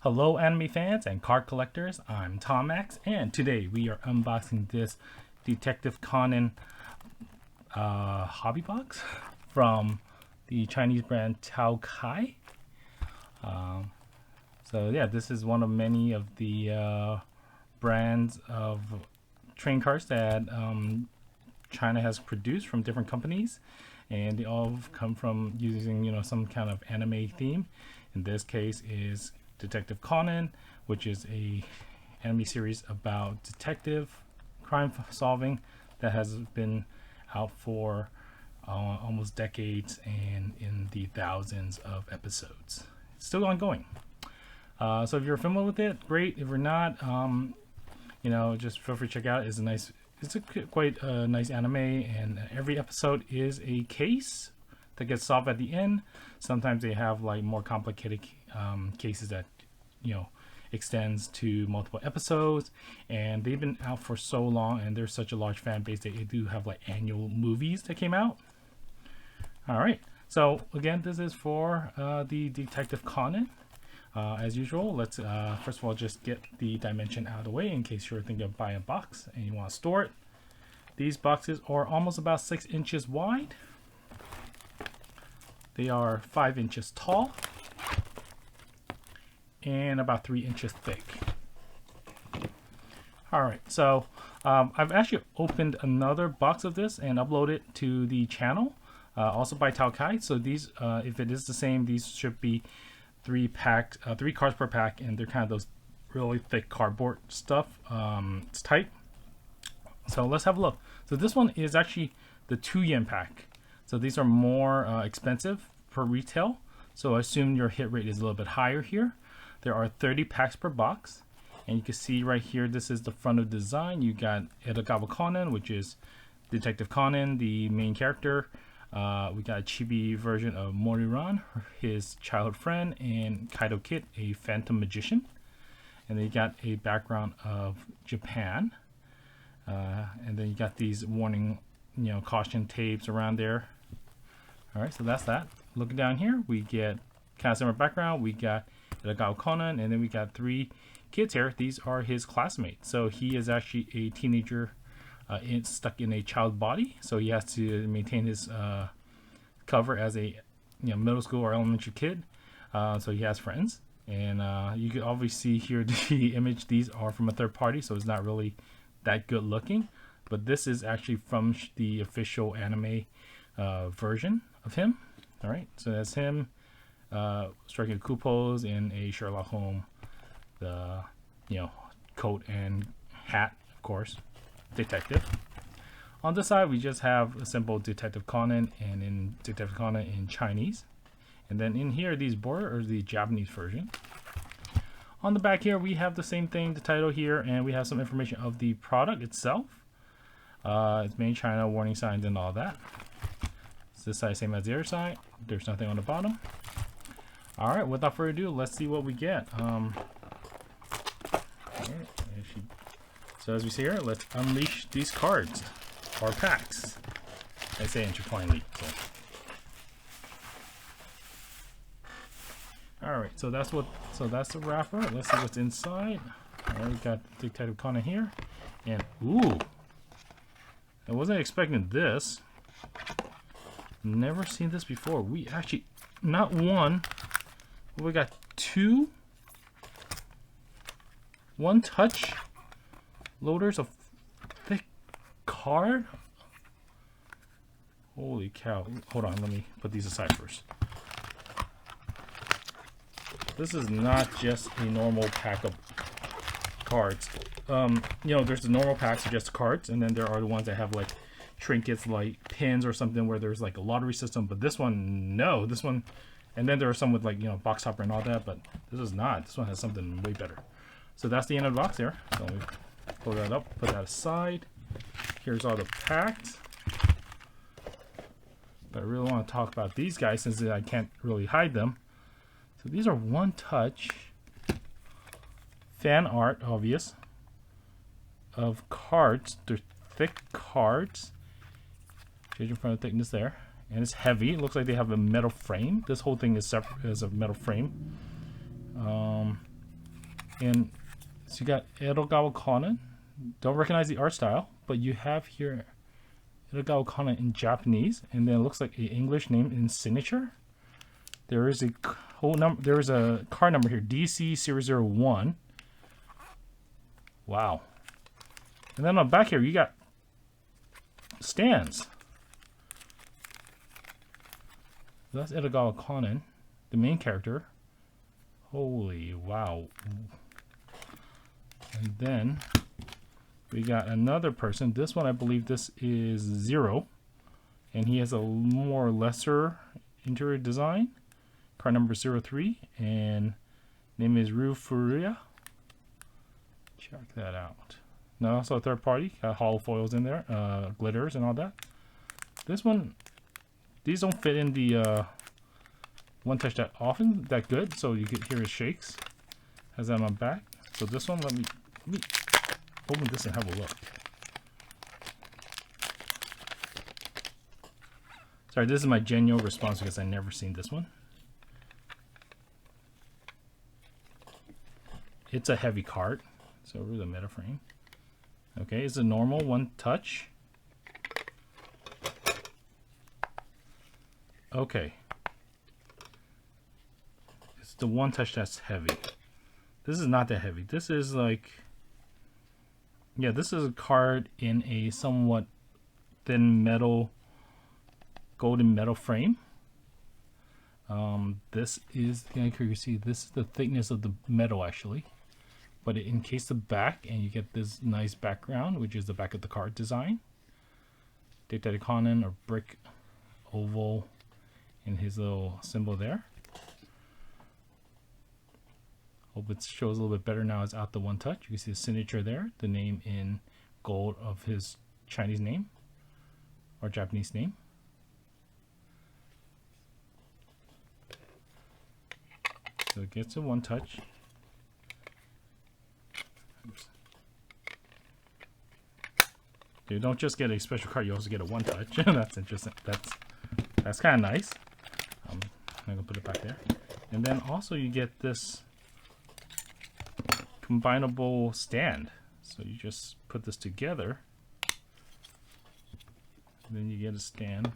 Hello anime fans and card collectors, I'm Tomax, and today we are unboxing this Detective Conan hobby box from the Chinese brand Tao Kai. So yeah, this is one of many of the brands of train cards that China has produced from different companies, and they all come from using some kind of anime theme. In this case is Detective Conan, which is a anime series about detective crime solving that has been out for almost decades and in the thousands of episodes. It's still ongoing. So if you're familiar with it, great. If you're not, just feel free to check out. It's quite a nice anime, and every episode is a case that gets solved at the end. Sometimes they have like more complicated cases that extends to multiple episodes, and they've been out for so long, and there's such a large fan base that they do have like annual movies that came out. All right, so again, this is for the Detective Conan. As usual, let's first of all just get the dimension out of the way in case you're thinking of buying a box and you want to store it. These boxes are almost about 6 inches wide. They are 5 inches tall and about 3 inches thick. All right, so I've actually opened another box of this and uploaded it to the channel, also by Tao Kai. So these, if it is the same, these should be 3 cards per pack, and they're kind of those really thick cardboard stuff. It's tight. So let's have a look. So this one is actually the 2 yen pack. So these are more expensive per retail. So I assume your hit rate is a little bit higher here. There are 30 packs per box, and you can see right here, this is the front of the design. You got Edogawa Conan, which is Detective Conan, the main character. We got a chibi version of Moriran, his childhood friend, and Kaido Kid, a phantom magician. And then you got a background of Japan. And then you got these warning, caution tapes around there. All right, so that's that. Looking down here, we get kind of similar background. We got Edogawa Conan, and then we got 3 kids here. These are his classmates. So he is actually a teenager stuck in a child body, so he has to maintain his cover as a middle school or elementary kid. So he has friends, and you can obviously see here the image. These are from a third party, so it's not really that good looking, but this is actually from the official anime version of him. All right, so that's him striking a cool pose in a Sherlock Holmes, the coat and hat, of course, detective. On this side, we just have a simple Detective Conan, and in Detective Conan in Chinese, and then in here these border are the Japanese version. On the back here, we have the same thing, the title here, and we have some information of the product itself. It's made in China, warning signs, and all that. It's this side, same as the other side. There's nothing on the bottom. All right, without further ado, let's see what we get. So as we see here, let's unleash these cards, or packs. I say intertwinedly. All right, so that's the wrapper. Let's see what's inside. All right, we got Detective Conan here, and ooh, I wasn't expecting this. Never seen this before. We actually, not one, but we got 2 one-touch loaders of thick card. Holy cow. Hold on, let me put these aside first. This is not just a normal pack of cards. There's the normal packs of just cards, and then there are the ones that have like trinkets like pins or something where there's like a lottery system, but this one, no. This one, and then there are some with like box topper and all that, but this is not. This one has something way better. So that's the end of the box there. So we pull that up, put that aside. Here's all the packs. But I really want to talk about these guys since I can't really hide them. So these are one-touch fan art, obvious, of cards. They're thick cards. Changing from the thickness there, and it's heavy. It looks like they have a metal frame. This whole thing is separate as a metal frame. And so you got Edogawa Conan. Don't recognize the art style, but you have here Edogawa Conan in Japanese, and then it looks like an English name in signature. There is a whole number. There is a card number here, DC001. Wow. And then on the back here, you got stands. That's Edogawa Conan, the main character. Holy wow. And then we got another person. This one, I believe this is Zero. And he has a more lesser interior design. Card number 03. And name is Ryu Furuya. Check that out. Now also a third party. Got hollow foils in there. Glitters and all that. This one, these don't fit in the one touch that often, that good. So you can hear it shakes. Has that on back. So this one, let me open this and have a look. Sorry, this is my genuine response because I've never seen this one. It's a heavy card. So over the meta frame. Okay, it's a normal one touch. Okay. It's the one touch that's heavy. This is not that heavy. This is like, yeah, this is a card in a somewhat thin metal, golden metal frame. This is, you can see, this is the thickness of the metal actually. But it encased the back, and you get this nice background, which is the back of the card design. Detective Conan, or brick oval, and his little symbol there. Hope it shows a little bit better now. It's out the one touch. You can see the signature there, the name in gold of his Chinese name or Japanese name. So it gets a one touch. Oops. You don't just get a special card, you also get a one touch. That's interesting. That's kind of nice. I'm gonna put it back there. And then also you get this combinable stand. So you just put this together. And then you get a stand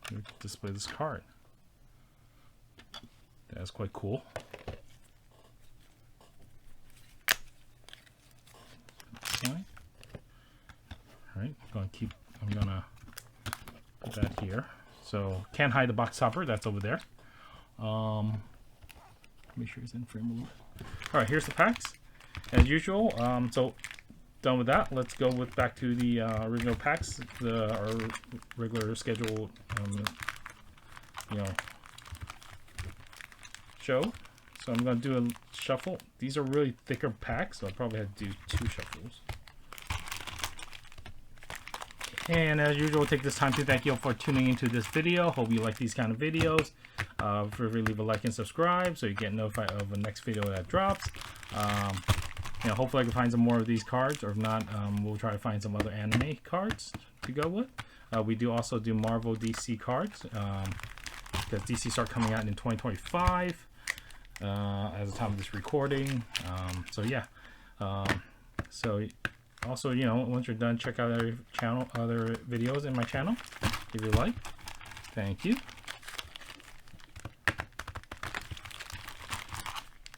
to display this card. That's quite cool. Alright, I'm gonna put that here. So can't hide the box topper, that's over there. Make sure it's in frame a little bit. Alright, here's the packs. As usual, so done with that, let's go back to the original packs, our regular scheduled show. So I'm going to do a shuffle. These are really thicker packs, so I'll probably have to do 2 shuffles. And as usual, take this time to thank you all for tuning into this video. Hope you like these kind of videos. Feel free to leave a like and subscribe so you get notified of the next video that drops. Hopefully I can find some more of these cards, or if not, we'll try to find some other anime cards to go with. We do also do Marvel DC cards, because DC start coming out in 2025 as the time of this recording. So yeah. So also, once you're done, check out other videos in my channel if you like. Thank you.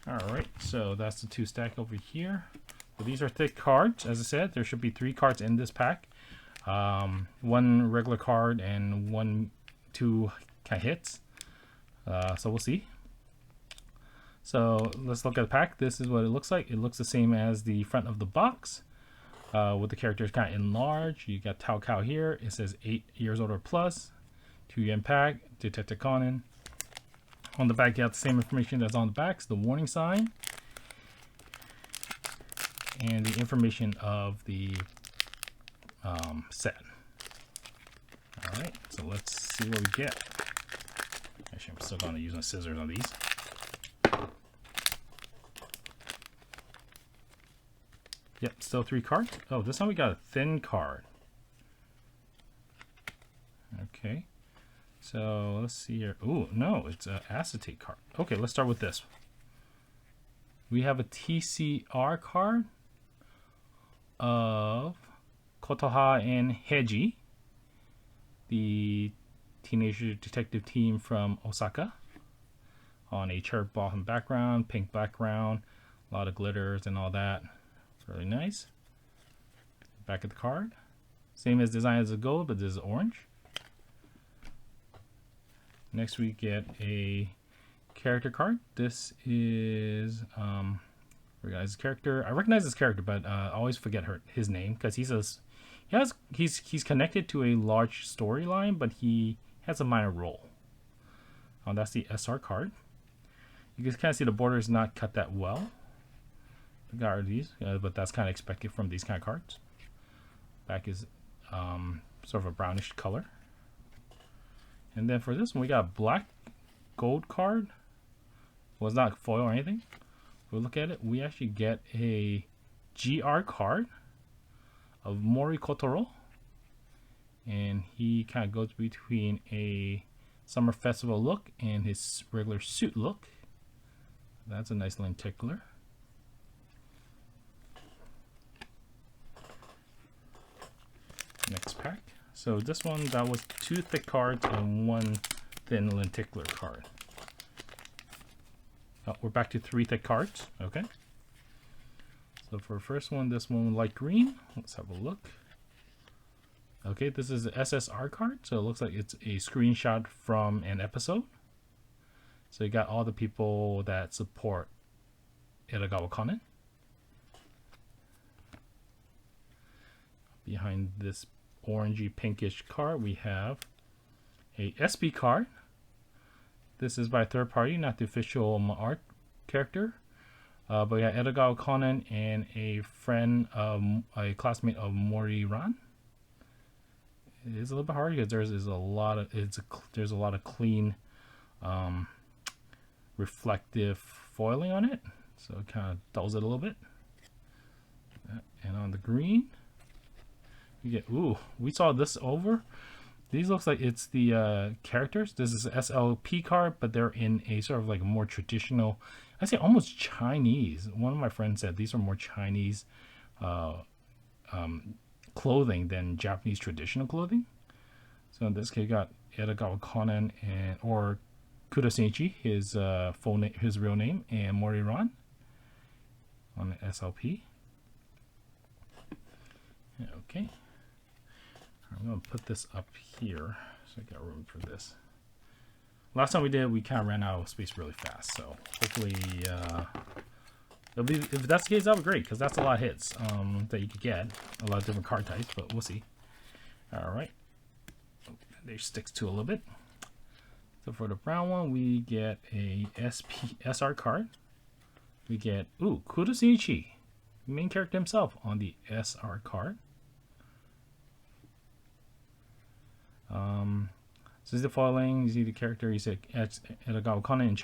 Alright, so that's the 2 stack over here. So these are thick cards. As I said, there should be 3 cards in this pack. 1 regular card and 2 hits. So we'll see. So let's look at the pack. This is what it looks like. It looks the same as the front of the box, with the characters kind of enlarged. You got Tao Ka here. It says 8 years old or plus. 2 yen pack. Detective Conan. On the back, you have the same information that's on the back, so the warning sign, and the information of the set. Alright, so let's see what we get. Actually, I'm still going to use my scissors on these. Yep, still 3 cards. Oh, this time we got a thin card. Okay. So let's see here. Ooh, no, it's an acetate card. Okay, let's start with this. we have a TCR card of Kotoha and Heiji, the teenager detective team from Osaka, on a cherry blossom background, pink background, a lot of glitters and all that. Really nice. Back of the card. Same as design as the gold, but this is orange. Next we get a character card. This is recognize the character. I recognize this character, but I always forget his name because he's connected to a large storyline, but he has a minor role. That's the SR card. You can kind of see the border is not cut that well. Got these, but that's kind of expected from these kind of cards. Back is sort of a brownish color. And then for this one, we got a black gold card. Well, it's not foil or anything. If we look at it, we actually get a GR card of Mori Kotaro. And he kind of goes between a summer festival look and his regular suit look. That's a nice lenticular. Next pack. So this one, that was 2 thick cards and 1 thin lenticular card. Oh, we're back to 3 thick cards. Okay. So for the first one, this one light green. Let's have a look. Okay, this is the SSR card. So it looks like it's a screenshot from an episode. So you got all the people that support Edogawa Conan. Behind this orangey pinkish card, we have a SP card. This is by third party, not the official art character. But we got Edogawa Conan and a friend, a classmate of Mori Ran. It is a little bit hard because there's a lot of clean, reflective foiling on it, so it kind of dulls it a little bit. And on the green, we get we saw this over. These looks like it's the characters. This is an SLP card, but they're in a sort of like a more traditional, I say almost Chinese. One of my friends said these are more Chinese clothing than Japanese traditional clothing. So in this case, you got Edogawa Conan or Kudo Shinichi, his full name, his real name, and Mori Ran on the SLP. Okay, I'm gonna put this up here so I got room for this. Last time we did, we kind of ran out of space really fast, so hopefully it'll be, if that's the case, that would be great because that's a lot of hits that you could get, a lot of different card types, but we'll see. All right, there sticks to a little bit. So for the brown one, we get a SR card. We get Kudo Shinichi, main character himself, on the SR card. So this is the foiling. You see the character. You see Edogawa Conan in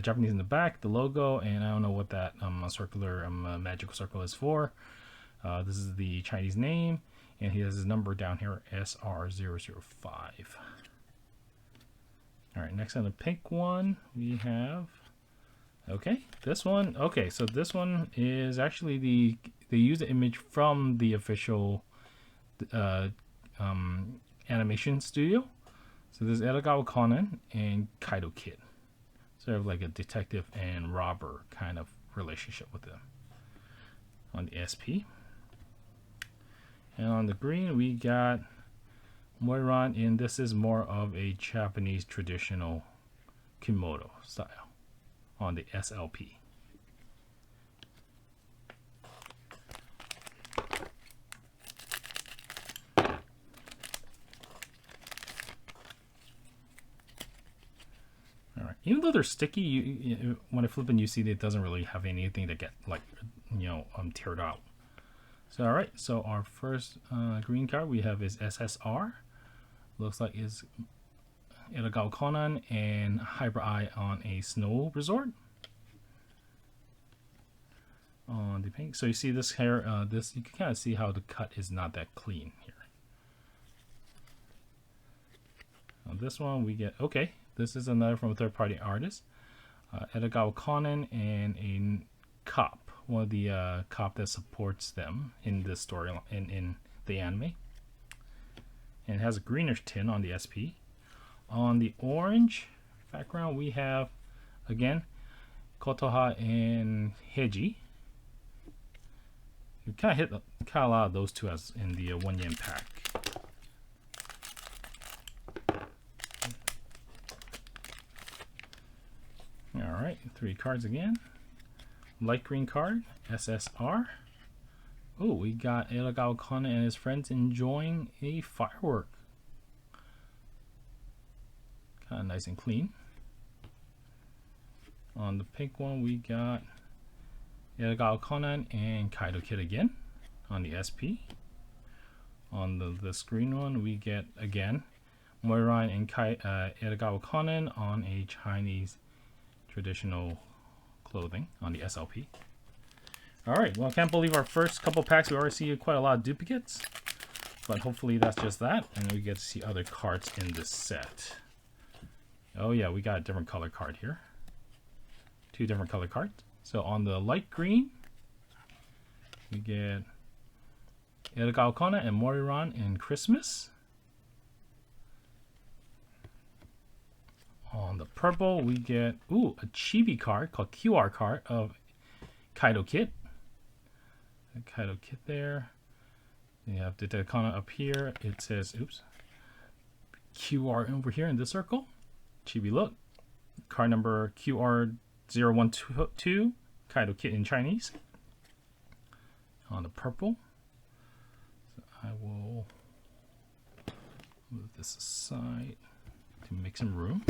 Japanese in the back, the logo, and I don't know what that circular magical circle is for. This is the Chinese name, and he has his number down here, SR005. All right, next on the pink one, we have, this one. Okay, so this one is actually they use the image from the official animation studio. So this is Edogawa Conan and Kaido Kid. Sort of like a detective and robber kind of relationship with them on the SP. And on the green, we got Moiran, and this is more of a Japanese traditional kimono style on the SLP. All right. Even though they're sticky, when I flip and you see that it doesn't really have anything to get like teared out. So all right, so our first green card we have is SSR. Looks like it's Edogawa Conan and Hyper Eye on a snow resort. On the pink, so you see this hair. This you can kind of see how the cut is not that clean here. On this one, we get this is another from a third-party artist, Edogawa Conan and a cop, one of the cop that supports them in this story in the anime. And it has a greenish tint on the SP. On the orange background, we have again Kotoha and Heiji. You kind of hit a lot of those two as in the 1 yen pack. All right, 3 cards again. Light green card, SSR. Oh, we got Edogawa Conan and his friends enjoying a firework. Kind of nice and clean. On the pink one, we got Edogawa Conan and Kaido Kid again on the SP. On the green one, we get again Moiran and Edogawa Conan on a Chinese traditional clothing on the SLP. Alright, well, I can't believe our first couple packs we already see quite a lot of duplicates, but hopefully that's just that, and we get to see other cards in this set. Oh yeah, we got a different color card here. 2 different color cards. So on the light green, we get Edogawa Conan and Moiran in Christmas. On the purple, we get a chibi card called QR card of Kaido Kid. Kaido Kid there. You have Detective Conan up here. It says, QR over here in this circle. Chibi look. Card number QR012, Kaido Kid in Chinese. On the purple. So I will move this aside to make some room.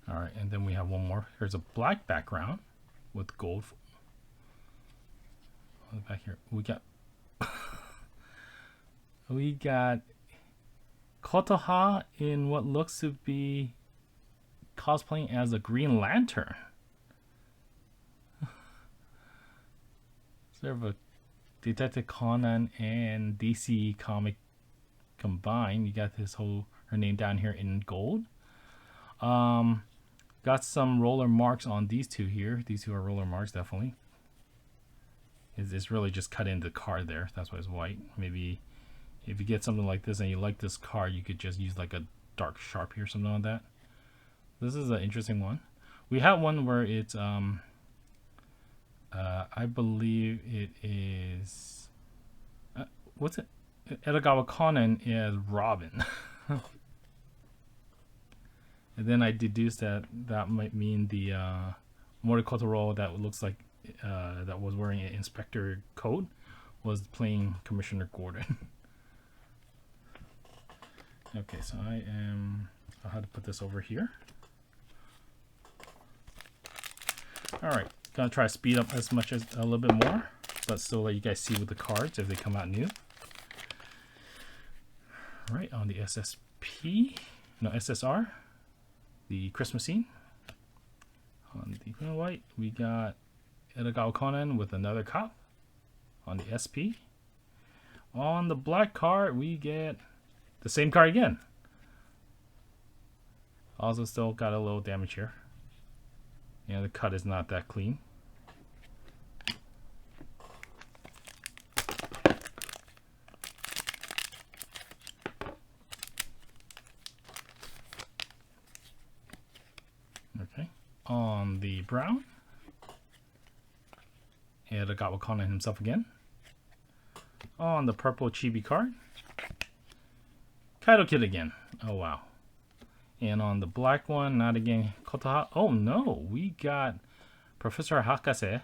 All right, and then we have one more. Here's a black background with gold. On the back here, we got Kotoha in what looks to be cosplaying as a Green Lantern. Sort of a Detective Conan and DC comic combined. You got her name down here in gold. Got some roller marks on these two here. These two are roller marks, definitely. It's really just cut into the card there. That's why it's white. Maybe if you get something like this and you like this card, you could just use like a dark Sharpie or something like that. This is an interesting one. We have one where it's, I believe it is, what's it? Edogawa Conan is Robin. And then I deduced that might mean the Morikotaro that looks like that was wearing an inspector coat was playing Commissioner Gordon. Okay, so I'll have to put this over here. Alright, gonna try to speed up as much as a little bit more, but still let you guys see with the cards if they come out new. Alright, on the SSR. The Christmas scene. On the green and white, we got Edogawa Conan with another cop on the SP. On the black card, we get the same card again. Also still got a little damage here. And the cut is not that clean. Okay. On the brown, Edogawa Conan himself again. On the purple chibi card, Kaido Kid again. Oh wow. And on the black one, not again Kotoha. Oh no, we got Professor Hakase.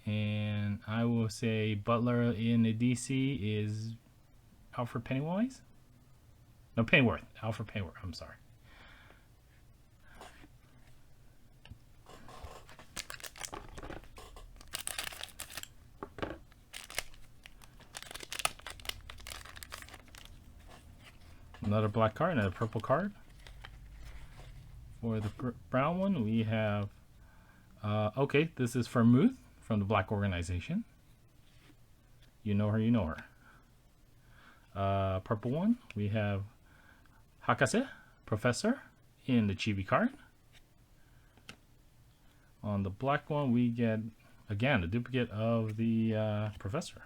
And I will say Butler in the DC is Alfred Pennyworth. No, Pennyworth. Alfred Pennyworth. I'm sorry. Another black card, another purple card. For the brown one, we have, okay, this is Vermouth from the Black Organization. You know her, you know her. Purple one, we have Hakase, Professor in the chibi card. On the black one, we get, again, a duplicate of the Professor.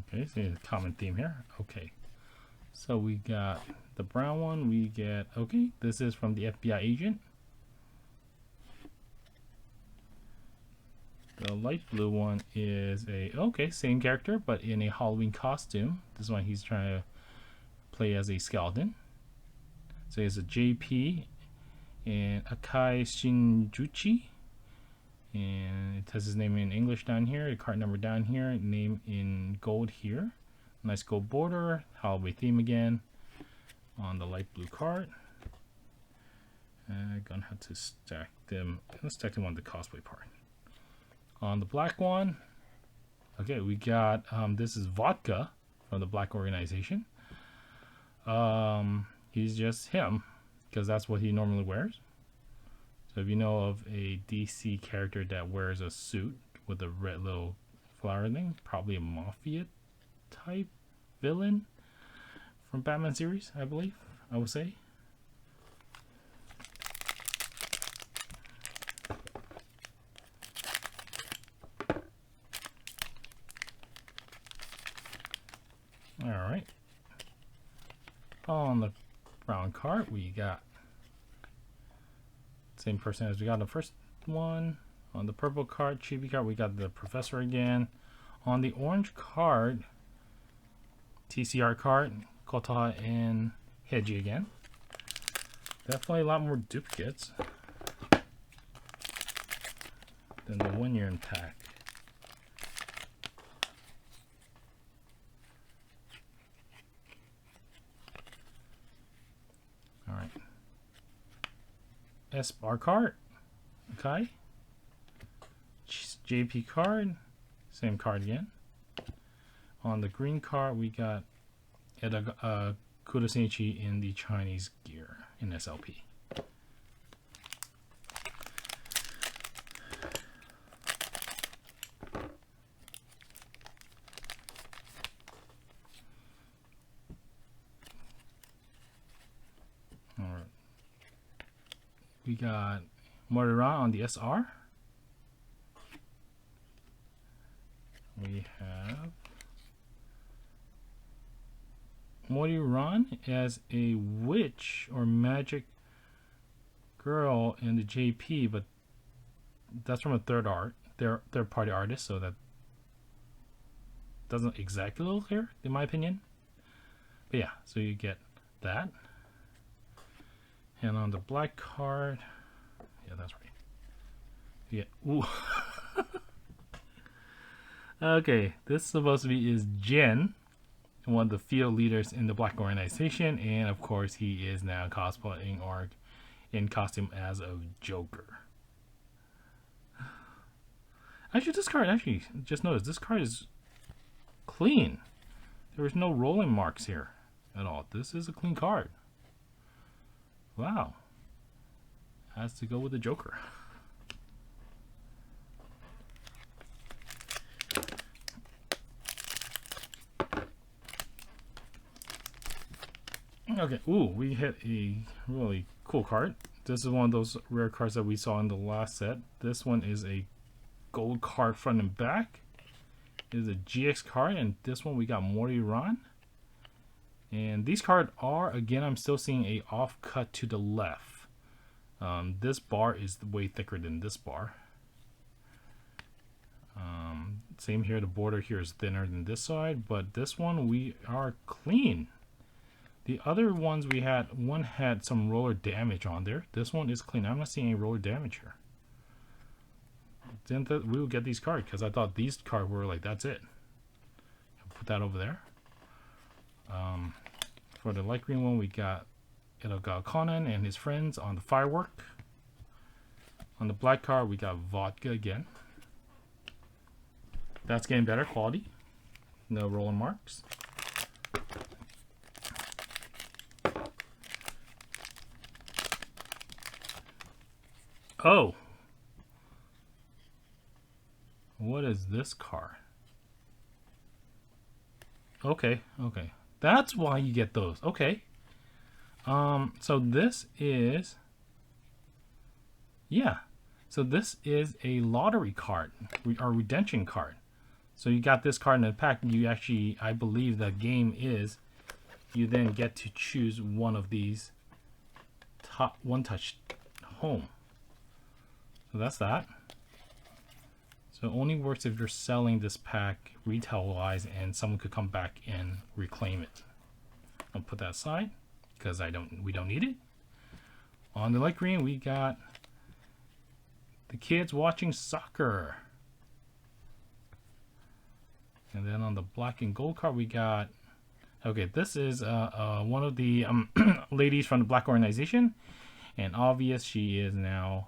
Okay, so a common theme here. Okay, so we got the brown one. We get, okay, this is from the FBI agent. The light blue one is a, okay, same character, but in a Halloween costume. This one he's trying to play as a skeleton. So it's a JP and Akai Shinjuchi. And it has his name in English down here, the card number down here, name in gold here. Nice gold border, Halloween theme again on the light blue card. I'm gonna have to stack them. Let's stack them on the cosplay part. On the black one, okay, we got this is Vodka from the Black Organization. He's just him because that's what he normally wears. So if you know of a DC character that wears a suit with a red little flower thing, probably a mafia type villain from Batman series, I believe, I would say. Alright. On the brown card, we got same person as we got on the first one. On the purple card, chibi card, we got the Professor again. On the orange card, TCR card, Kota and Heiji again. Definitely a lot more duplicates than the 1 year in pack. Alright. S bar card, okay. JP card, same card again. On the green card, we got Kurosenichi in the Chinese gear in SLP. Alright. We got Morira on the SR. We have Moriran as a witch or magic girl in the JP, but that's from a third party artist, so that doesn't exactly look clear in my opinion. But yeah, so you get that. And on the black card, yeah, that's right. Yeah, ooh. Okay, this is supposed to be is Jin, one of the field leaders in the Black Organization, and of course he is now cosplaying or in costume as a Joker. Actually, this card, just noticed, this card is clean. There is no rolling marks here at all. This is a clean card. Wow. Has to go with the Joker. Okay, ooh, we hit a really cool card. This is one of those rare cards that we saw in the last set. This one is a gold card front and back. It is a GX card, and this one we got Moriran. And these cards are, again, I'm still seeing a off cut to the left. This bar is way thicker than this bar. Same here, the border here is thinner than this side, but this one we are clean. The other ones we had, one had some roller damage on there. This one is clean. I'm not seeing any roller damage here. Then we will get these cards because I thought these cards were like, that's it. Put that over there. For the light green one, we got Conan and his friends on the firework. On the black card, we got Vodka again. That's getting better quality. No rolling marks. Oh. What is this card? Okay, okay. That's why you get those. Okay. So this is, yeah. So this is a lottery card, or redemption card. So you got this card in the pack. You actually, I believe the game is, you then get to choose one of these top one touch home. So that's that. So it only works if you're selling this pack retail wise and someone could come back and reclaim it. I'll put that aside because we don't need it. On the light green we got the kids watching soccer. And then on the black and gold card we got, okay, this is one of the ladies from the Black Organization, and obvious she is now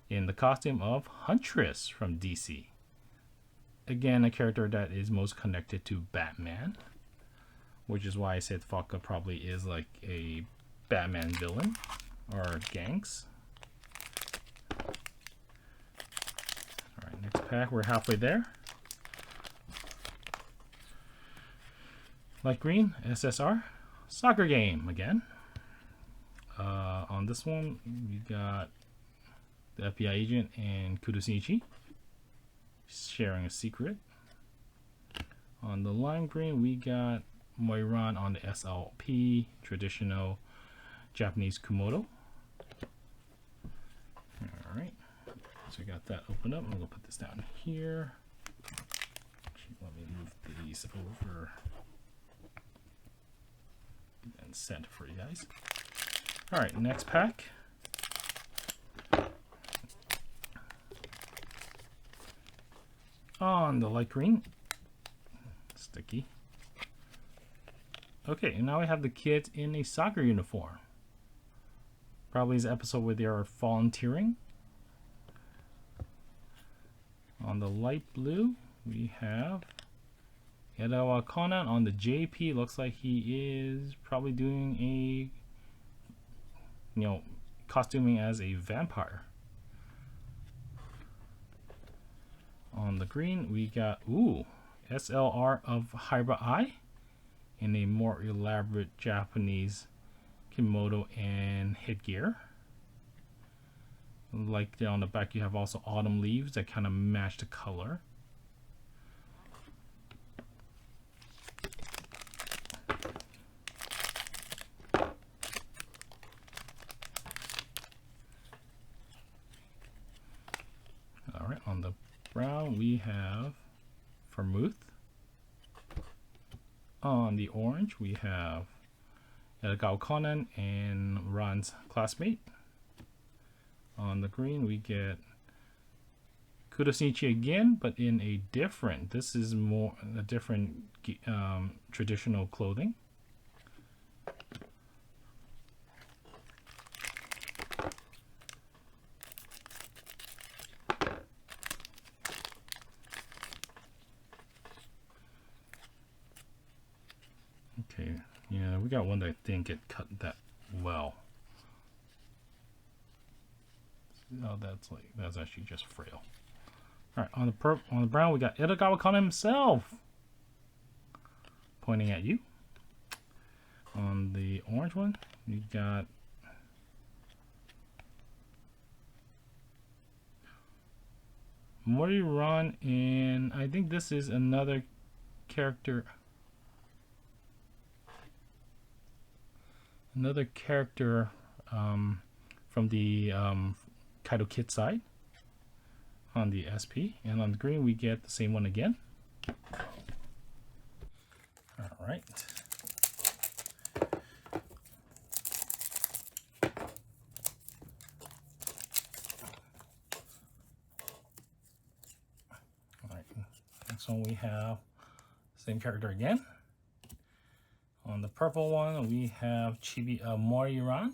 in the costume of Huntress from DC. Again, a character that is most connected to Batman, which is why I said Falca probably is like a Batman villain or gangs. Alright, next pack, we're halfway there. Light green, SSR, soccer game again. On this one, we got the FBI agent and Kudosinichi sharing a secret. On the lime green, we got Moiran on the SLP, traditional Japanese Komodo. Alright, so we got that open up. I'm going to put this down here. Actually, let me move these over and set for you guys. Alright, next pack. On the light green, sticky. Okay, and now we have the kids in a soccer uniform. Probably is an episode where they are volunteering. On the light blue, we have Conan on the JP. Looks like he is probably doing a, costuming as a vampire. On the green, we got, SLR of Hybrid Eye in a more elaborate Japanese kimono and headgear. Like there on the back, you have also autumn leaves that kind of match the color. Alright, on the brown we have Vermouth. On the orange we have Conan and Ron's classmate. On the green we get Kudosinichi again, but in a different, this is more a different traditional clothing. Okay, yeah, we got one that didn't get cut that well. Oh, that's actually just frail. All right, on the brown, we got Conan himself pointing at you. On the orange one, we got Moriran, and I think this is another character. From the Kaido Kid side on the SP, and on the green we get the same one again. All right. All right. Next one we have same character again. On the purple one, we have Chibi Moriran.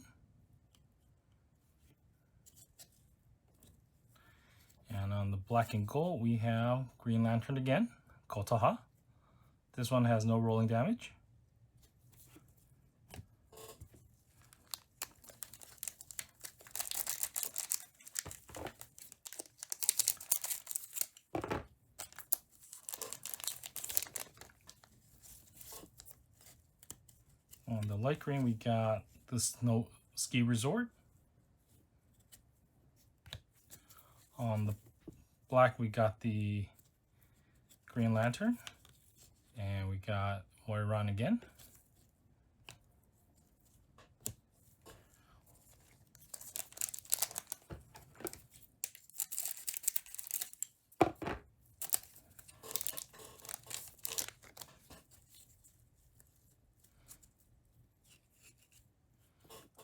And on the black and gold, we have Green Lantern again, Kotaha. This one has no rolling damage. On the light green, we got the snow ski resort. On the black, we got the Green Lantern. And we got Moiran again.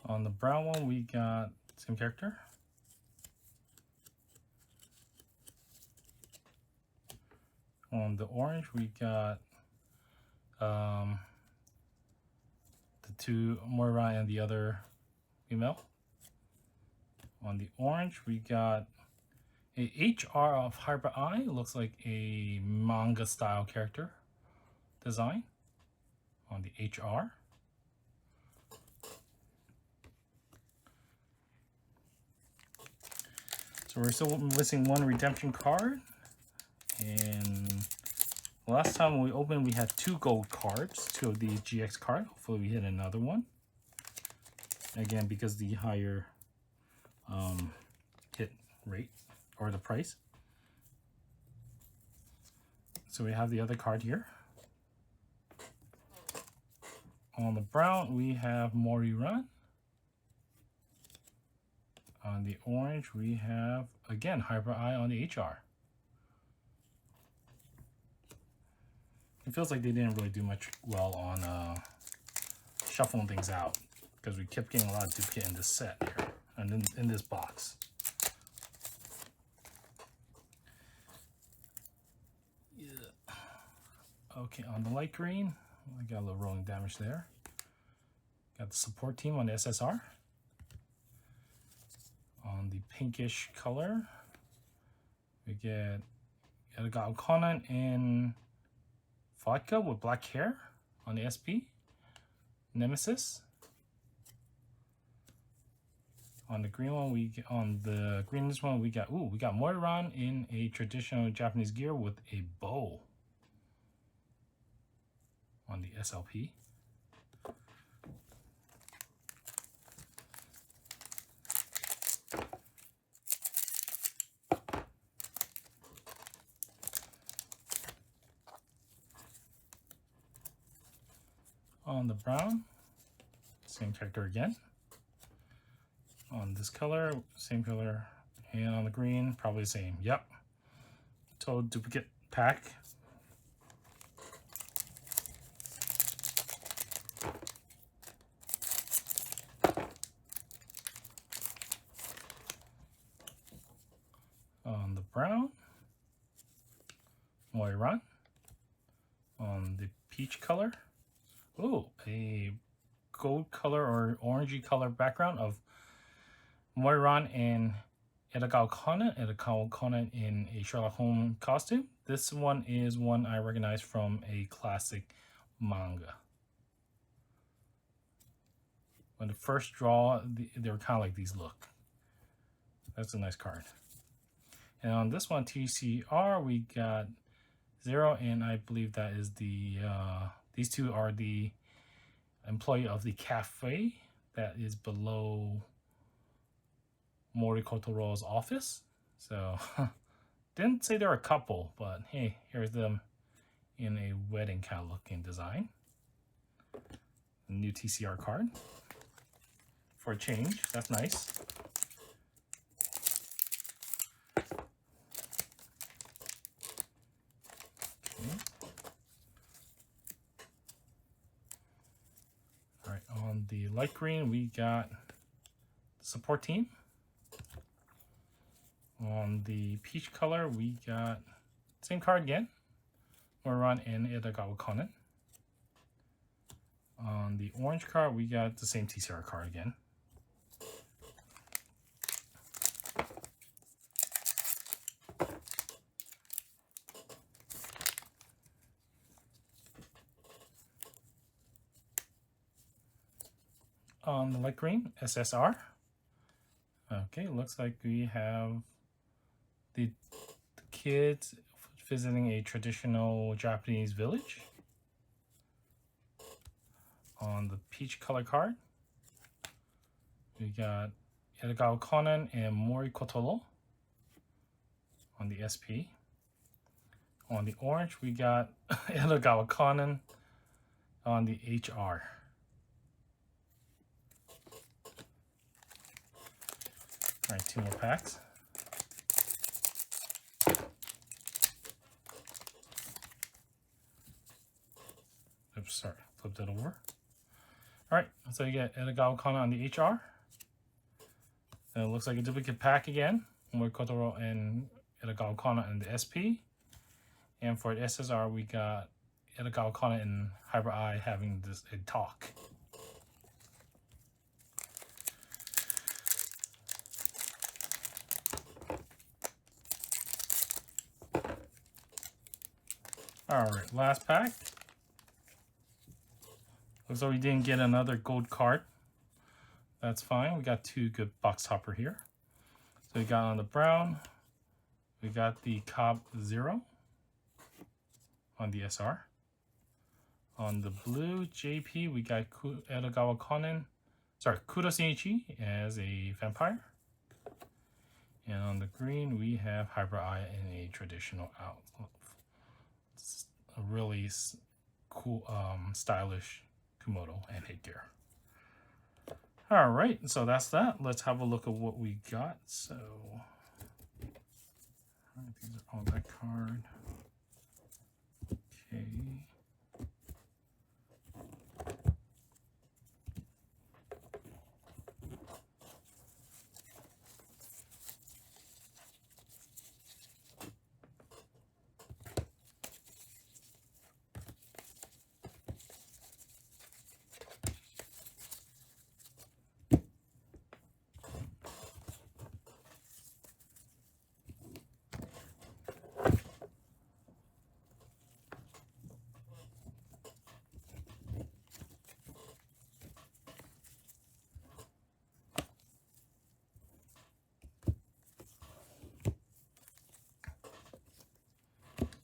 On the brown one, we got same character. On the orange, we got the two Moira and the other female. On the orange, we got a HR of Hyper Eye. Looks like a manga style character design on the HR. So we're still missing one redemption card. And last time we opened, we had 2 gold cards, 2 of the GX card. Hopefully we hit another one. Again, because the higher hit rate or the price. So we have the other card here. On the brown, we have Moiran. On the orange, we have, again, Hyper Eye on the HR. It feels like they didn't really do much well on shuffling things out, because we kept getting a lot of duplicate in this set here, and in this box. Yeah. Okay, on the light green, I got a little rolling damage there. Got the support team on the SSR. On the pinkish color, we get Tao Conan in vodka with black hair on the SP. Nemesis. On the green one, on the greenish one, we got Moiran in a traditional Japanese gear with a bow on the SLP. On the brown, same character again. On this color, same color. And on the green, probably the same. Yep. Total duplicate pack. On the brown, Moiran. On the peach color, oh, a gold color or orangey color background of Moiran and Tao Conan in a Sherlock Holmes costume. This one is one I recognize from a classic manga. When the first draw, they were kind of like these look. That's a nice card. And on this one, TCR, we got 0, and I believe that is the, these two are the employee of the cafe that is below Mori Kotoro's office. So, didn't say they're a couple, but hey, here's them in a wedding kind of looking design. A new TCR card for a change. That's nice. All right, on the light green, we got the support team. On the peach color, we got same card again, Moiran and Tao Conan. On the orange card, we got the same TCR card again. On the light green, SSR. Okay, looks like we have the kids visiting a traditional Japanese village. on the peach color card, we got Edogawa Conan and Mori Kotoro on the SP. On the orange, we got Edogawa Conan on the HR. All right, 2 more packs. Oops, sorry, flipped it over. All right, so you get Edogawa Conan on the HR. And it looks like a duplicate pack again. Mori Kotoro and Edogawa Conan in the SP. And for the SSR, we got Edogawa Conan and Hybrid Eye having a talk. Alright, last pack. Looks like we didn't get another gold card. That's fine. We got 2 good box topper here. So we got on the brown, we got the Cobb 0 on the SR. On the blue JP, we got Edogawa Conan, Kudo Shinichi as a vampire. And on the green, we have Hybrid Eye in a traditional outfit. It's a really cool, stylish Komodo and headgear. All right, so that's that. Let's have a look at what we got. So, all right, these are all that card. Okay.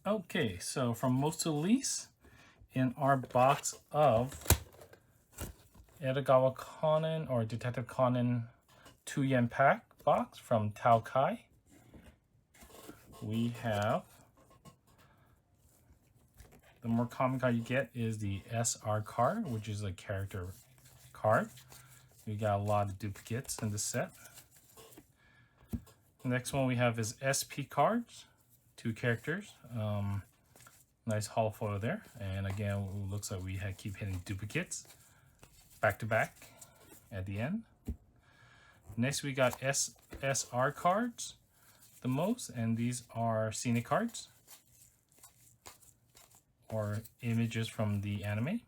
Okay, so from most to least, in our box of Edogawa Conan or Detective Conan 2 yen pack box from Tao Ka, we have the more common card you get is the SR card, which is a character card. We got a lot of duplicates in the set. The next one we have is SP cards. 2 characters. Nice holo photo there. And again, it looks like we keep hitting duplicates back to back at the end. Next, we got SR cards the most, and these are scenic cards or images from the anime.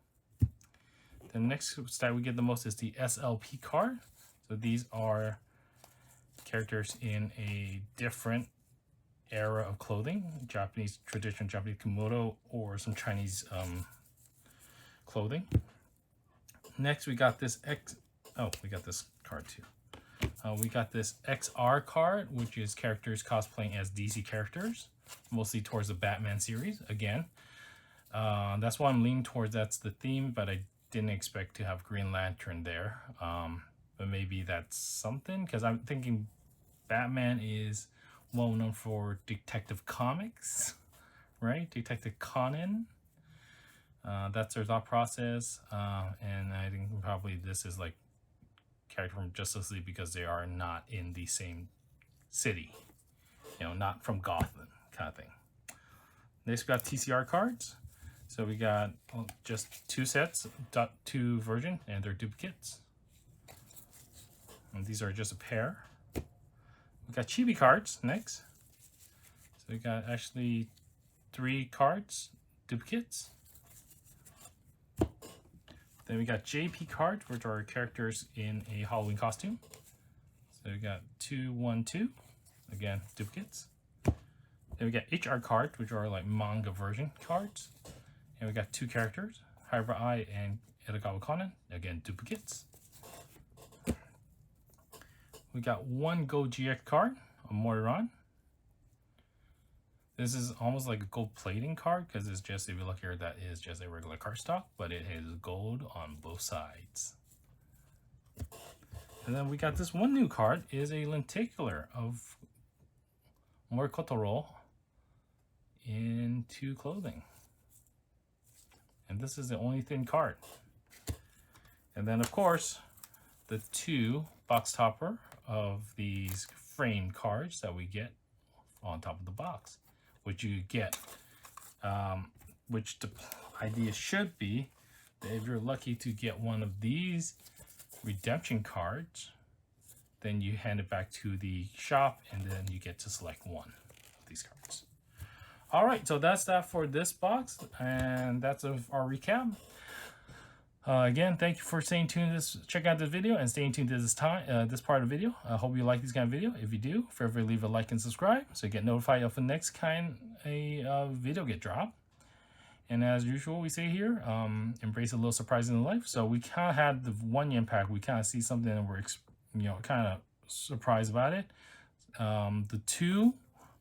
The next that we get the most is the SLP card. So these are characters in a different era of clothing, Japanese, traditional Japanese Komodo or some Chinese clothing. Next, we got this we got this card too. We got this XR card, which is characters cosplaying as DC characters, mostly towards the Batman series. Again, that's why I'm leaning towards that's the theme, but I didn't expect to have Green Lantern there. But maybe that's something, because I'm thinking Batman is well known for Detective Comics, right? Detective Conan. That's their thought process. And I think probably this is like character from Justice League because they are not in the same city, not from Gotham kind of thing. Next, we got TCR cards. So we got just 2 sets, .2 version, and they're duplicates. And these are just a pair. We got chibi cards next. So we got actually 3 cards, duplicates. Then we got JP cards, which are characters in a Halloween costume. So we got 2, 1, 2, again, duplicates. Then we got HR cards, which are like manga version cards. And we got 2 characters, Hybrid Eye and Edogawa Conan, again, duplicates. We got 1 Go GX card, a Moiron. This is almost like a gold plating card because it's just, if you look here, that is just a regular cardstock, but it has gold on both sides. And then we got this one new card, is a lenticular of Morikotoro into clothing. And this is the only thin card. And then of course, the 2 box topper of these framed cards that we get on top of the box, which you get, which the idea should be that if you're lucky to get one of these redemption cards, then you hand it back to the shop and then you get to select one of these cards. All right, so that's that for this box, and that's our recap. Again, thank you for staying tuned to check out this video and staying tuned to this part of the video. I hope you like this kind of video. If you do, feel free to leave a like and subscribe so you get notified of the next video get dropped. And as usual, we say here, embrace a little surprise in life. So we kind of had the 1 yen pack. We kind of see something and we're kind of surprised about it. The 2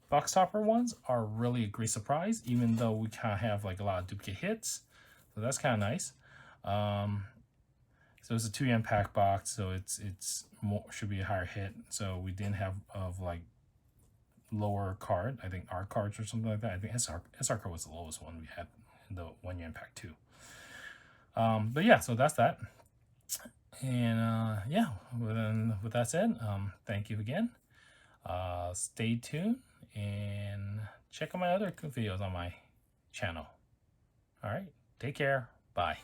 box topper ones are really a great surprise, even though we kind of have like a lot of duplicate hits. So that's kind of nice. So it's a 2 yen pack box, so it's more, should be a higher hit. So we didn't have of like lower card. I think our cards or something like that. I think SR card was the lowest one we had in the 1 yen pack too. But yeah, so that's that. And yeah, with that said, thank you again. Stay tuned and check out my other videos on my channel. All right, take care. Bye.